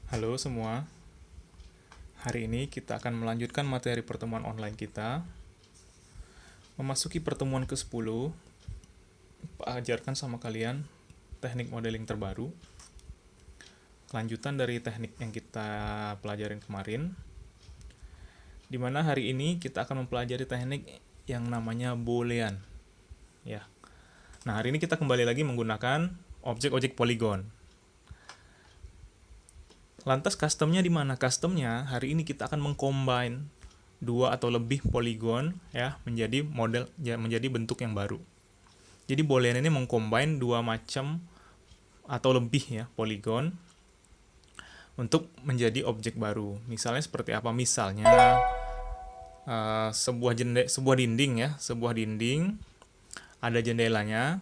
Halo semua, hari ini kita akan melanjutkan materi pertemuan online kita. Memasuki pertemuan ke-10, ajarkan sama kalian teknik modeling terbaru. Lanjutan dari teknik yang kita pelajarin kemarin, di mana hari ini kita akan mempelajari teknik yang namanya boolean. Ya. Nah, hari ini kita kembali lagi menggunakan objek-objek poligon. Lantas customnya di mana? Customnya hari ini kita akan mengcombine dua atau lebih poligon ya menjadi model ya menjadi bentuk yang baru. Jadi boolean ini mengcombine dua macam atau lebih ya poligon untuk menjadi objek baru. Misalnya seperti apa? Misalnya sebuah dinding ada jendelanya,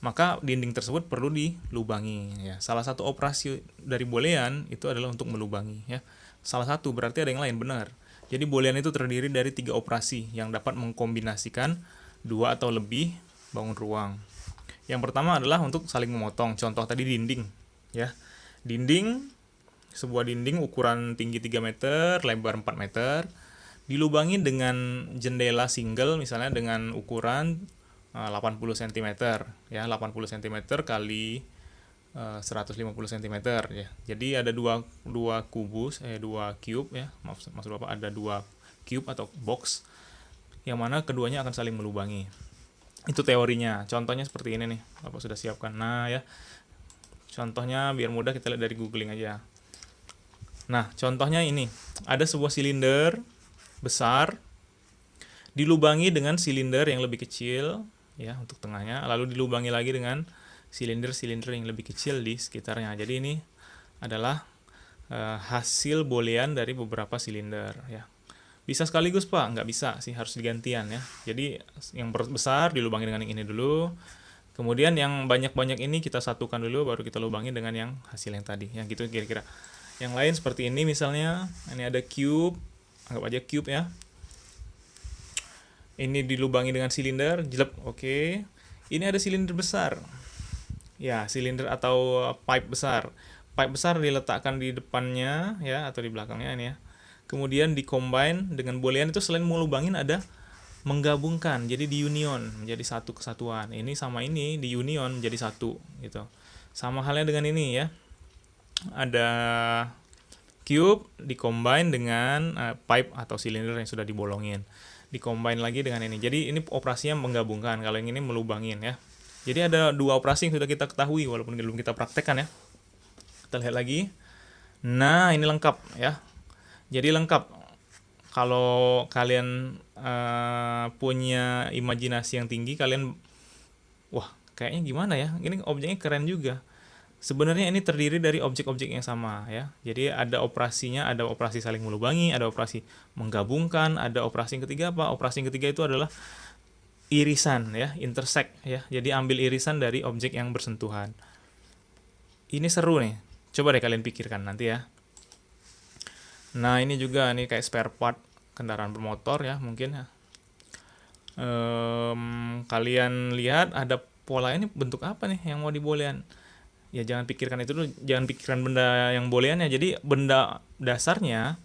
maka dinding tersebut perlu dilubangi ya. Salah satu operasi dari boolean itu adalah untuk melubangi ya. Salah satu berarti ada yang lain, benar. Jadi boolean itu terdiri dari 3 operasi yang dapat mengkombinasikan dua atau lebih bangun ruang. Yang pertama adalah untuk saling memotong. Contoh tadi dinding ya. Sebuah dinding ukuran tinggi 3 meter, lebar 4 meter, dilubangi dengan jendela single misalnya dengan ukuran 80 cm ya, 80 cm kali 150 cm ya. Jadi ada dua cube ya. Maksud Bapak ada dua cube atau box yang mana keduanya akan saling melubangi. Itu teorinya. Contohnya seperti ini nih. Bapak sudah siapkan. Nah, ya. Contohnya biar mudah kita lihat dari googling aja. Nah, contohnya ini. Ada sebuah silinder besar dilubangi dengan silinder yang lebih kecil ya untuk tengahnya, lalu dilubangi lagi dengan silinder-silinder yang lebih kecil di sekitarnya. Jadi ini adalah hasil boolean dari beberapa silinder ya. Bisa sekaligus Pak? Nggak bisa sih, harus digantian ya. Jadi yang besar dilubangi dengan yang ini dulu, kemudian yang banyak-banyak ini kita satukan dulu, baru kita lubangi dengan yang hasil yang tadi ya, gitu kira-kira. Yang lain seperti ini misalnya, ini ada cube, anggap aja cube ya. Ini dilubangi dengan silinder, jelek, oke. Ini ada silinder besar. Ya, silinder atau pipe besar. Pipe besar diletakkan di depannya ya atau di belakangnya ini ya. Kemudian dicombine dengan boolean itu selain melubangin ada menggabungkan. Jadi di union menjadi satu kesatuan. Ini sama ini di union menjadi satu gitu. Sama halnya dengan ini ya. Ada cube dicombine dengan pipe atau silinder yang sudah dibolongin. Dicombine lagi dengan ini. Jadi ini operasinya menggabungkan. Kalau yang ini melubangin ya. Jadi ada dua operasi yang sudah kita ketahui walaupun belum kita praktekkan ya. Kita lihat lagi. Nah, ini lengkap ya. Jadi lengkap. Kalau kalian punya imajinasi yang tinggi, kalian wah, kayaknya gimana ya? Ini objeknya keren juga. Sebenarnya ini terdiri dari objek-objek yang sama ya. Jadi ada operasinya, ada operasi saling melubangi, ada operasi menggabungkan, ada operasi yang ketiga apa? Operasi yang ketiga itu adalah irisan ya, intersect ya. Jadi ambil irisan dari objek yang bersentuhan. Ini seru nih. Coba deh kalian pikirkan nanti ya. Nah, ini juga nih kayak spare part kendaraan bermotor ya, mungkin ya. Kalian lihat ada pola ini bentuk apa nih yang mau diboolean? Ya jangan pikirkan itu dulu, jangan pikirkan benda yang booleannya. Jadi benda dasarnya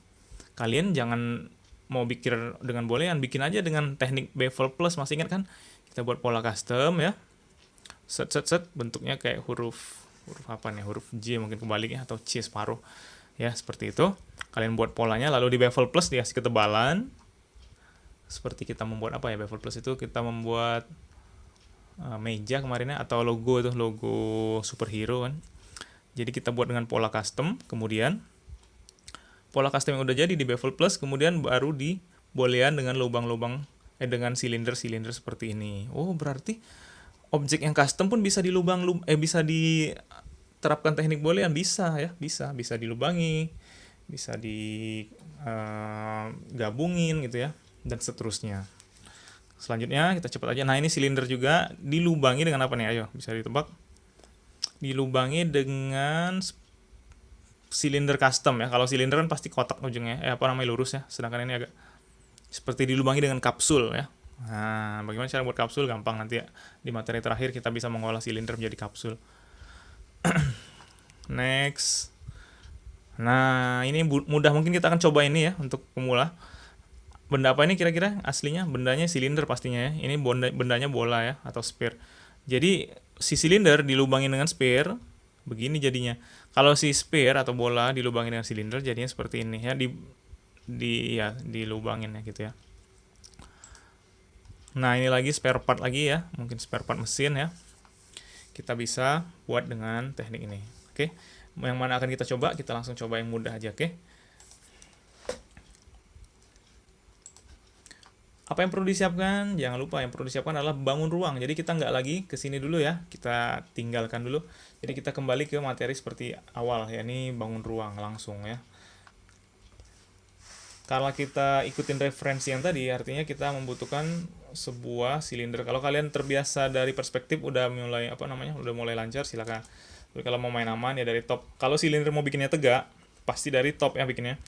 kalian jangan mau pikir dengan boolean, bikin aja dengan teknik bevel plus. Masih ingat kan kita buat pola custom ya, set bentuknya kayak huruf apa nih, huruf J mungkin kebaliknya atau C separuh ya, seperti itu. Kalian buat polanya lalu di bevel plus dikasih ketebalan seperti kita membuat apa ya, bevel plus itu kita membuat meja kemarinnya atau logo itu, logo superhero kan. Jadi kita buat dengan pola custom, kemudian pola custom yang udah jadi di bevel plus, kemudian baru di boolean dengan lubang-lubang dengan silinder-silinder seperti ini. Oh, berarti objek yang custom pun bisa bisa diterapkan teknik boolean, bisa ya, bisa dilubangi, bisa digabungin gitu ya, dan seterusnya. Selanjutnya kita cepat aja. Nah, ini silinder juga dilubangi dengan apa nih? Ayo, bisa ditebak. Dilubangi dengan silinder custom ya. Kalau silinder kan pasti kotak ujungnya, lurus ya. Sedangkan ini agak seperti dilubangi dengan kapsul ya. Nah, bagaimana cara buat kapsul? Gampang, nanti ya. Di materi terakhir kita bisa mengolah silinder menjadi kapsul. Next. Nah, ini mudah, mungkin kita akan coba ini ya untuk pemula. Benda apa ini kira-kira aslinya? Bendanya silinder pastinya ya. Ini bendanya bola ya atau sphere. Jadi si silinder dilubangin dengan sphere, begini jadinya. Kalau si sphere atau bola dilubangin dengan silinder jadinya seperti ini ya, dilubangin ya gitu ya. Nah, ini lagi spare part lagi ya, mungkin spare part mesin ya. Kita bisa buat dengan teknik ini. Oke. Yang mana akan kita coba? Kita langsung coba yang mudah aja, oke? Apa yang perlu disiapkan? Jangan lupa yang perlu disiapkan adalah bangun ruang. Jadi kita nggak lagi ke sini dulu ya, kita tinggalkan dulu. Jadi kita kembali ke materi seperti awal, yakni bangun ruang langsung ya. Kalau kita ikutin referensi yang tadi, artinya kita membutuhkan sebuah silinder. Kalau kalian terbiasa dari perspektif udah mulai udah mulai lancar, silakan. Tapi kalau mau main aman ya dari top. Kalau silinder mau bikinnya tegak, pasti dari top ya bikinnya.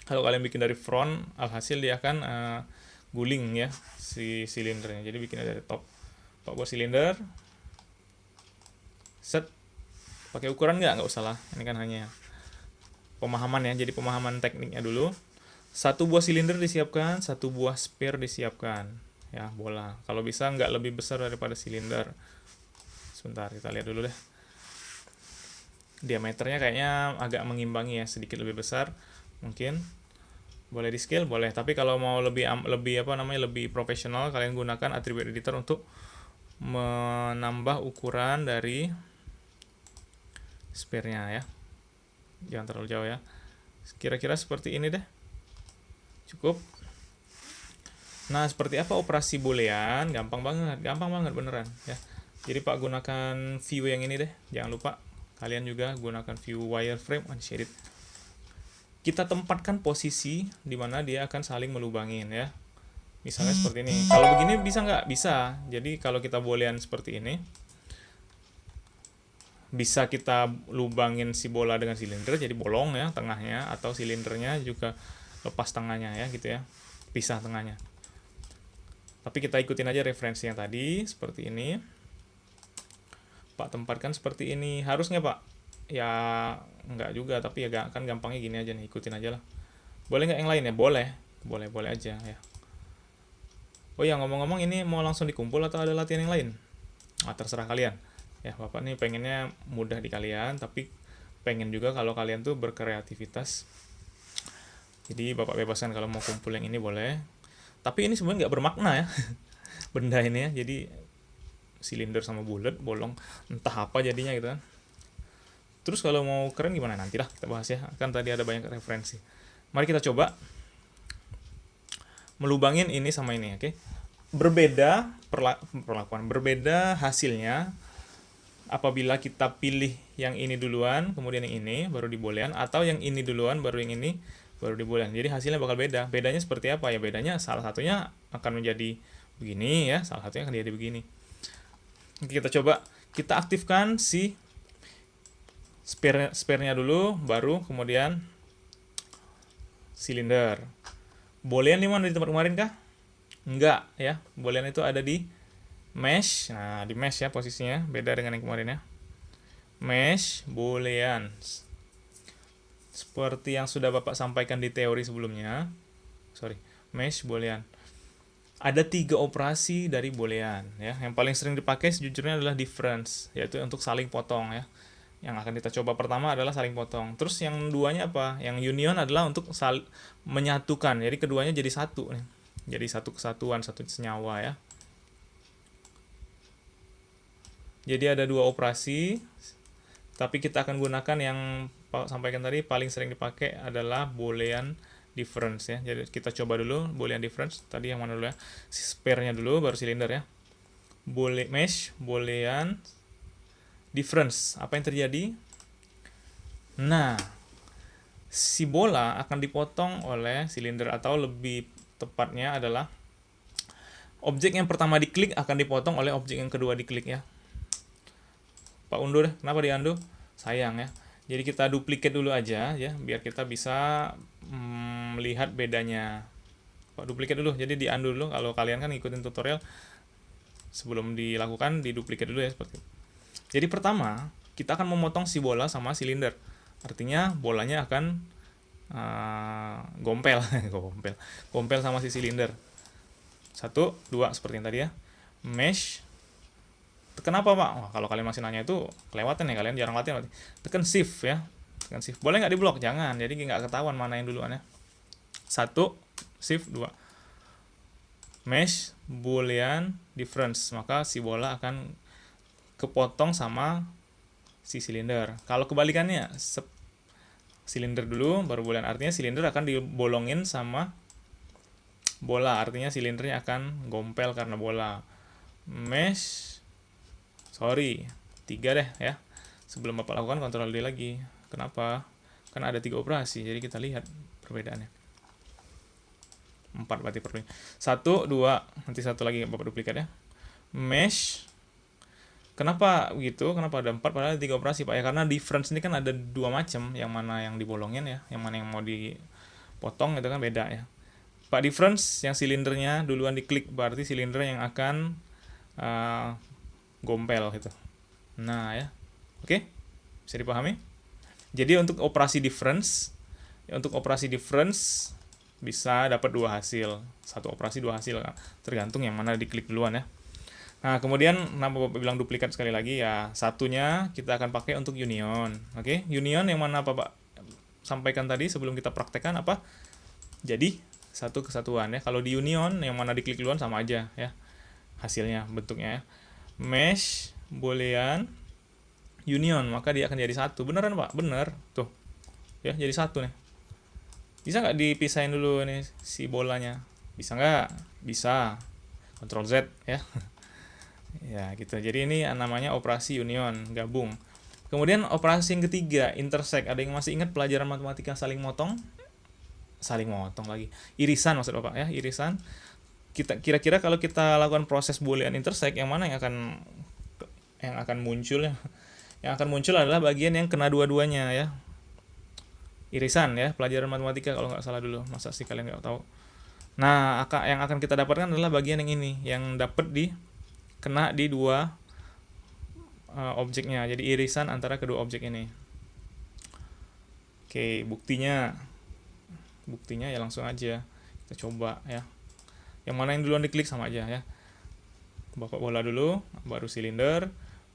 Kalau kalian bikin dari front, alhasil dia akan guling ya si silindernya. Jadi bikinnya dari top. Pak buat silinder, set. Pakai ukuran nggak usah lah. Ini kan hanya pemahaman ya. Jadi pemahaman tekniknya dulu. Satu buah silinder disiapkan, satu buah sphere disiapkan. Ya, bola. Kalau bisa nggak lebih besar daripada silinder. Sebentar, kita lihat dulu deh. Diameternya kayaknya agak mengimbangi ya, sedikit lebih besar. Mungkin boleh di scale, boleh. Tapi kalau mau lebih profesional, kalian gunakan attribute editor untuk menambah ukuran dari sphere-nya ya. Jangan terlalu jauh ya. Kira-kira seperti ini deh. Cukup. Nah, seperti apa operasi boolean? Gampang banget beneran ya. Jadi Pak gunakan view yang ini deh. Jangan lupa kalian juga gunakan view wireframe unshaded. Kita tempatkan posisi di mana dia akan saling melubangin ya. Misalnya seperti ini. Kalau begini bisa nggak? Bisa. Jadi kalau kita boolean seperti ini, bisa kita lubangin si bola dengan silinder jadi bolong ya tengahnya, atau silindernya juga lepas tengahnya ya gitu ya, pisah tengahnya. Tapi kita ikutin aja referensi yang tadi seperti ini. Pak tempatkan seperti ini. Harusnya Pak? Ya enggak juga, tapi ya kan gampangnya gini aja nih, ikutin aja lah. Boleh nggak yang lain ya? Boleh aja ya. Oh ya, ngomong-ngomong, ini mau langsung dikumpul atau ada latihan yang lain? Terserah kalian ya. Bapak nih pengennya mudah di kalian, tapi pengen juga kalau kalian tuh berkreativitas. Jadi Bapak bebaskan kalau mau kumpul yang ini boleh. Tapi ini sebenarnya nggak bermakna ya. Benda ini ya. Jadi silinder sama bulat, bolong, entah apa jadinya gitu kan. Terus kalau mau keren gimana? Nantilah kita bahas ya. Kan tadi ada banyak referensi. Mari kita coba melubangin ini sama ini, oke? Berbeda perlakuan, berbeda hasilnya apabila kita pilih yang ini duluan, kemudian yang ini baru di boolean, atau yang ini duluan baru yang ini baru di boolean. Jadi hasilnya bakal beda. Bedanya seperti apa ya? Bedanya salah satunya akan menjadi begini ya, salah satunya akan jadi begini. Kita coba, kita aktifkan si spare-nya dulu, baru kemudian silinder. Boolean di mana, di tempat kemarin kah? Enggak ya. Boolean itu ada di mesh. Nah, di mesh ya posisinya, beda dengan yang kemarin ya. Mesh boolean. Seperti yang sudah Bapak sampaikan di teori sebelumnya. Mesh boolean. Ada 3 operasi dari boolean ya. Yang paling sering dipakai sejujurnya adalah difference, yaitu untuk saling potong ya. Yang akan kita coba pertama adalah saling potong. Terus yang duanya apa? Yang union adalah untuk menyatukan. Jadi keduanya jadi satu nih. Jadi satu kesatuan, satu senyawa ya. Jadi ada 2 operasi. Tapi kita akan gunakan yang Pak sampaikan tadi, paling sering dipakai adalah boolean difference ya. Jadi kita coba dulu boolean difference. Tadi yang mana dulu ya? Spare-nya dulu baru silinder ya. Mesh boolean difference. Apa yang terjadi? Nah, si bola akan dipotong oleh silinder, atau lebih tepatnya adalah objek yang pertama diklik akan dipotong oleh objek yang kedua diklik ya. Pak undur deh. Kenapa diundur? Sayang ya. Jadi kita duplicate dulu aja ya, biar kita bisa melihat bedanya. Pak duplicate dulu. Jadi diundo dulu. Kalau kalian kan ngikutin tutorial, sebelum dilakukan diduplicate dulu ya seperti itu. Jadi pertama kita akan memotong si bola sama silinder. Artinya bolanya akan gompel, gompel sama si silinder. 1, 2 seperti yang tadi ya. Mesh. Kenapa Pak? Wah, kalau kalian masih nanya itu kelewatan ya, kalian jarang latihan. Tekan shift ya. Tekan shift. Boleh nggak diblok? Jangan. Jadi nggak ketahuan mana yang duluan ya. 1, shift, 2. Mesh boolean difference. Maka si bola akan kepotong sama si silinder. Kalau kebalikannya, silinder dulu baru boolean, artinya silinder akan dibolongin sama bola, artinya silindernya akan gompel karena bola. Mesh, sorry, 3 deh ya. Sebelum Bapak lakukan, kontrol D lagi. Kenapa? Karena ada 3 operasi, jadi kita lihat perbedaannya. 4 berarti perbedaannya. 1, 2, nanti 1 lagi Bapak duplikat ya. Mesh, kenapa begitu? Kenapa ada 4 padahal 3 operasi Pak? Ya karena difference ini kan ada 2 macam, yang mana yang dibolongin ya, yang mana yang mau dipotong itu kan beda ya. Pak, difference yang silindernya duluan diklik berarti silinder yang akan gompel gitu. Nah ya, oke, bisa dipahami. Jadi untuk operasi difference bisa dapat 2 hasil, 1 operasi 2 hasil, tergantung yang mana diklik duluan ya. Nah kemudian kenapa Bapak bilang duplikat sekali lagi ya, satunya kita akan pakai untuk union. Oke, union yang mana Bapak sampaikan tadi sebelum kita praktekkan apa? Jadi satu kesatuan ya. Kalau di union yang mana diklik duluan sama aja ya hasilnya, bentuknya ya. Mesh boolean union, maka dia akan jadi 1. Beneran Pak? Bener tuh ya, jadi 1 nih. Bisa nggak dipisahin dulu nih si bolanya? Bisa nggak? Bisa. Ctrl Z ya. Ya gitu. Jadi ini namanya operasi union, gabung. Kemudian operasi yang ketiga, intersect. Ada yang masih ingat pelajaran matematika saling motong lagi, irisan maksud Bapak ya, irisan. Kita kira-kira kalau kita lakukan proses boolean intersect, yang mana yang akan muncul ya? Yang akan muncul adalah bagian yang kena dua-duanya ya. Irisan ya, pelajaran matematika kalau nggak salah dulu. Masa sih kalian nggak tahu? Nah, yang akan kita dapatkan adalah bagian yang ini, yang dapat kena di 2 objeknya. Jadi irisan antara kedua objek ini. Oke, buktinya ya langsung aja kita coba ya. Yang mana yang duluan diklik sama aja ya. Bapak bola dulu, baru silinder.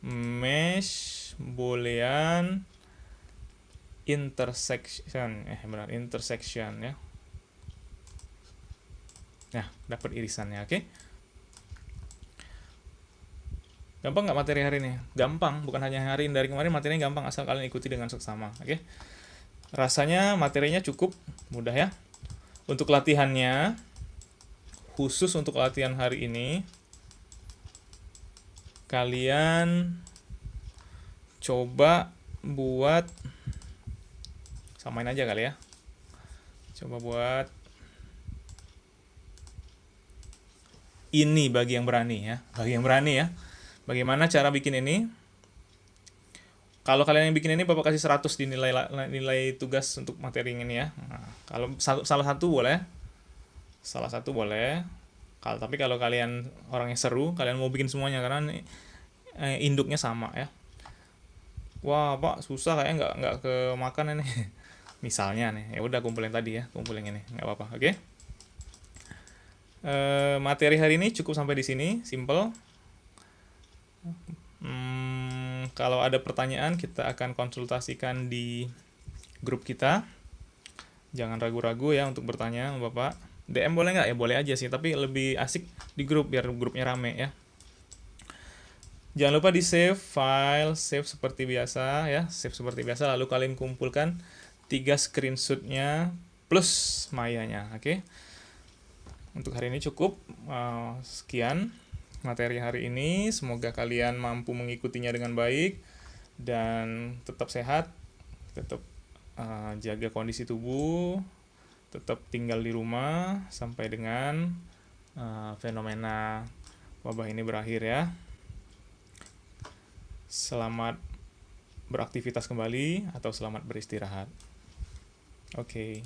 Mesh boolean intersection, intersection ya. Nah, dapat irisannya, oke. Gampang nggak materi hari ini? Gampang, bukan hanya hari ini, dari kemarin materinya gampang asal kalian ikuti dengan seksama, oke. Rasanya materinya cukup mudah ya. Untuk latihannya, khusus untuk latihan hari ini, kalian coba buat, samain aja kali ya. Coba buat ini bagi yang berani ya. Bagaimana cara bikin ini? Kalau kalian yang bikin ini Bapak kasih 100 di nilai tugas untuk materi ini ya. Nah, kalau salah satu boleh. Tapi kalau kalian orangnya seru, kalian mau bikin semuanya karena induknya sama ya. Wah, Pak, susah kayaknya nggak kemakan ini. Misalnya nih, ya udah kumpulin tadi ya, kumpulin ini, nggak apa-apa, oke? Materi hari ini cukup sampai di sini, simple. Kalau ada pertanyaan kita akan konsultasikan di grup kita. Jangan ragu-ragu ya untuk bertanya Bapak. DM boleh nggak? Ya boleh aja sih, tapi lebih asik di grup biar grupnya rame ya. Jangan lupa di save file, save seperti biasa ya, lalu kalian kumpulkan 3 screenshotnya plus mayanya, oke? Untuk hari ini cukup, sekian materi hari ini, semoga kalian mampu mengikutinya dengan baik dan tetap sehat, tetap jaga kondisi tubuh, tetap tinggal di rumah sampai dengan fenomena wabah ini berakhir ya. Selamat beraktivitas kembali atau selamat beristirahat. Oke.